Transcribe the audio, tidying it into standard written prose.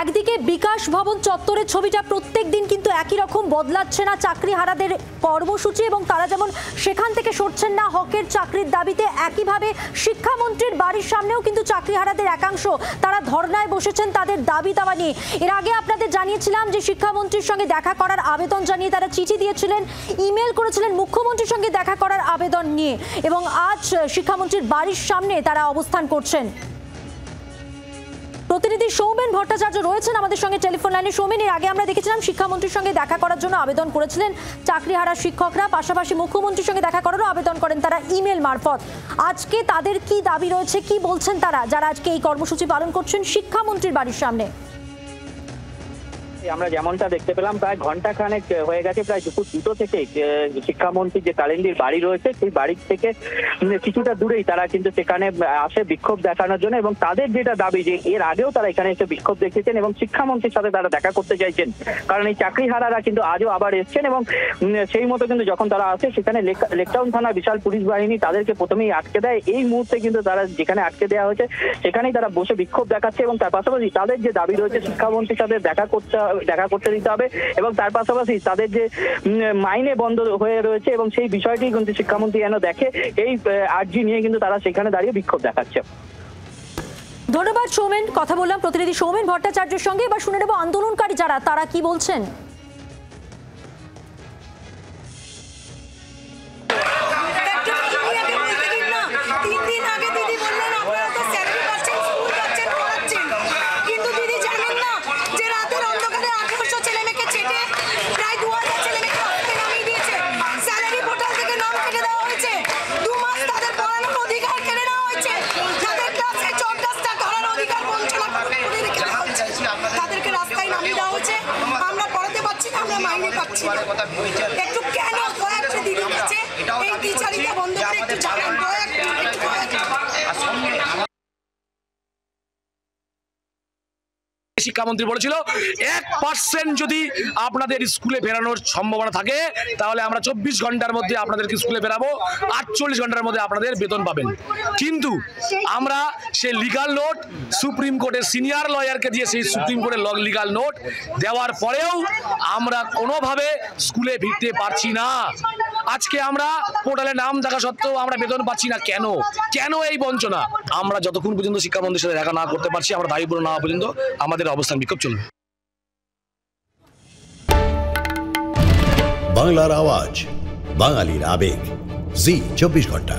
একদিকে বিকাশ ভবন চত্বরের ছবিটা প্রত্যেক দিন কিন্তু একই রকম বদলাচ্ছে না চাকরিহারাদের কর্মসূচি, এবং তারা যেমন সেখান থেকে সরছেন না হকের চাকরির দাবিতে, একইভাবে শিক্ষামন্ত্রীর বাড়ির সামনেও কিন্তু চাকরিহারাদের একাংশ তারা ধর্নায় বসেছেন তাদের দাবি দাওয়া নিয়ে। এর আগে আপনাদের জানিয়েছিলাম যে শিক্ষামন্ত্রীর সঙ্গে দেখা করার আবেদন জানিয়ে তারা চিঠি দিয়েছিলেন, ইমেল করেছিলেন মুখ্যমন্ত্রীর সঙ্গে দেখা করার আবেদন নিয়ে, এবং আজ শিক্ষামন্ত্রীর বাড়ির সামনে তারা অবস্থান করছেন। প্রতিনিধি সৌমেন ভট্টাচার্য রয়েছেন আমাদের সঙ্গে টেলিফোন লাইনে। সৌমেন, এর আগে আমরা দেখেছিলাম শিক্ষামন্ত্রীর সঙ্গে দেখা করার জন্য আবেদন করেছিলেন চাকরিহারা শিক্ষকরা, পাশাপাশি মুখ্যমন্ত্রীর সঙ্গে দেখা করারও আবেদন করেন তারা ইমেল মারফত। আজকে তাদের কি দাবি রয়েছে, কি বলছেন তারা, যারা আজকে এই কর্মসূচি পালন করছেন শিক্ষামন্ত্রীর বাড়ির সামনে? আমরা যেমনটা দেখতে পেলাম প্রায় ঘন্টা খানেক হয়ে গেছে, প্রায় দুপুর 2টো থেকে শিক্ষামন্ত্রী যে কালিন্দির বাড়ি রয়েছে সেই বাড়ির থেকে কিছুটা দূরেই তারা কিন্তু সেখানে আসে বিক্ষোভ দেখানোর জন্য, এবং তাদের যেটা দাবি যে এর আগেও তারা এখানে এসে বিক্ষোভ দেখিয়েছেন এবং শিক্ষামন্ত্রীর সাথে তারা দেখা করতে চাইছেন, কারণ এই চাকরিহারারা কিন্তু আজও আবার এসছেন এবং সেই মতো কিন্তু যখন তারা আসে সেখানে লেকটাউন থানা বিশাল পুলিশ বাহিনী তাদেরকে প্রথমেই আটকে দেয়। এই মুহূর্তে কিন্তু তারা যেখানে আটকে দেওয়া হয়েছে সেখানেই তারা বসে বিক্ষোভ দেখাচ্ছে, এবং তার পাশাপাশি তাদের যে দাবি রয়েছে শিক্ষামন্ত্রীর সাথে দেখা করতে দিতে হবে, এবং তার পাশাপাশি তাদের যে মাইনে বন্ধ হয়ে রয়েছে এবং সেই বিষয়টি কিন্তু শিক্ষামন্ত্রী যেন দেখে, এই আর্জি নিয়ে কিন্তু তারা সেখানে দাঁড়িয়ে বিক্ষোভ দেখাচ্ছে। ধন্যবাদ সৌমেন, কথা বললাম প্রতিনিধি সৌমেন ভট্টাচার্যের সঙ্গে। এবার শুনে নেব আন্দোলনকারী যারা, তারা কি বলছেন। একটু কেন কয়েকটা দিদি আছে এই টিচারিটা বন্ধ করে একটু জানান শিক্ষামন্ত্রী বলেছিল 1% যদি আপনাদের স্কুলে ফেরানোর সম্ভাবনা থাকে তাহলে আমরা 24 ঘন্টার মধ্যে আপনাদেরকে স্কুলে ফেরাবো, 48 ঘন্টার মধ্যে আপনাদের বেতন পাবেন। কিন্তু আমরা সেই লিগাল নোট সুপ্রিম কোর্টের সিনিয়র লয়ারকে দিয়ে সেই সুপ্রিম কোর্টের লিগাল নোট দেওয়ার পরেও আমরা কোনোভাবে স্কুলে ফিরতে পারছি না। আজকে আমরা পোর্টালে নাম দেখা সত্ত্বেও আমরা বেতন পাচ্ছি না। কেন কেন এই বঞ্চনা? আমরা যতক্ষণ পর্যন্ত শিক্ষামন্ত্রীর সাথে দেখা না করতে পারছি, আমরা দাবি পূরণ না হওয়া পর্যন্ত আমাদের অবস্থান বিক্ষোভ চলবে। বাংলার আওয়াজ, বাঙালির আবেগ, জি 24 ঘন্টা।